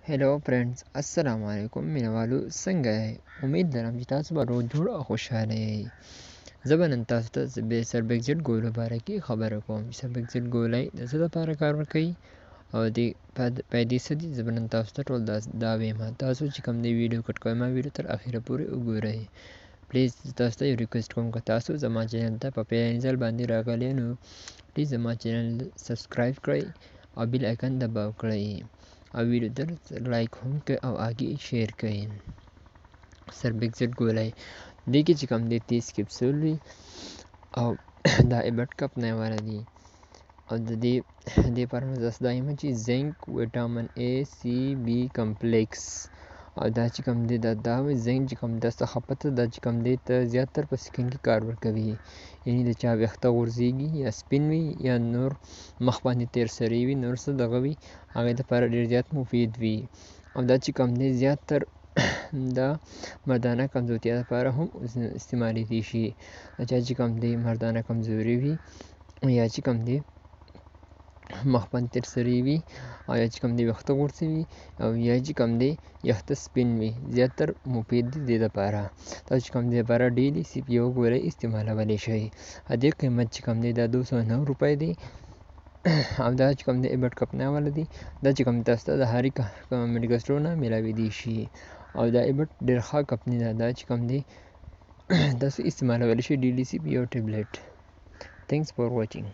Hello friends अस्सलाम वालेकुम مینا والو څنګه یې امید لرم چې تاسو به روغ جوړ او خوشحاله یې زه به نن تاسو ته سربیکسیډ ګولو باره کې خبره کوم چې سربیکسیډ ګولۍ د څه لپاره کار ورکوي او د فایدې څه دي. زه به نن تاسو ته ټول دا وایم. تاسو چې کوم دی ویډیو کټ کوئ ما ویډیو تر اخره پورې وګورئ. پلیز تاسو ته یو ریکویسټ کوم که تاسو زما چینل ته په پیلني ځل باندې راغلی نو پلیز زما چینل سبسکرایب کړئ او بیل آیکن دباو کړئ او ویډیو ته لایک هم کړئ او آګې شیر کړئ. سربیکسیډ ګولۍ دې کې چې کوم دی 30 کپسول وي او دا ایبټ کپنی والا دي او د دې لپاره مې تاسو دا وایم چې زنک ویټامین A C B کمپلیکس او دا چې کوم دی دا زنک چې کوم دا څخه پته دا چې کوم دی ته زیاتر په سکین کې کار ورکوي، یعنی د چا ویښته غورځېږي یا سپین وي یا نور مخ باندې تیر سری وي نور څه دغه وي هغې دپاره ډېر زیات مفید وي. او دا چې کوم دی زیاتر د مردانه کمزورتیا لپاره هم استعمالیدی شي. چا چې کوم دی مردانه کمزوري وي یا چې کوم دی مخ باندې تیر سری وي او یا چې کوم دی ویښته غورځوي او یا چې کوم دی ویښته سپین وي زیاتر مفید دی دې دپاره. تاسو چې کوم دی دپاره ډیلی صرف یو ګولۍ استعمالولی شئ. دې قیمت چې کوم دی دا 209 روپۍ دی او دا چې کوم دی ایبټ کپنی والا دی. دا چې کوم تاسو ته د هرې میډیکل سټور نه میلاویدی شي او دا ایبټ ډېر ښه کمپني ده. دا چې کوم دی تاسو استعمالولی شئ ډیلی صرف یو ټیبلیټ. تھینکس فار واچینګ.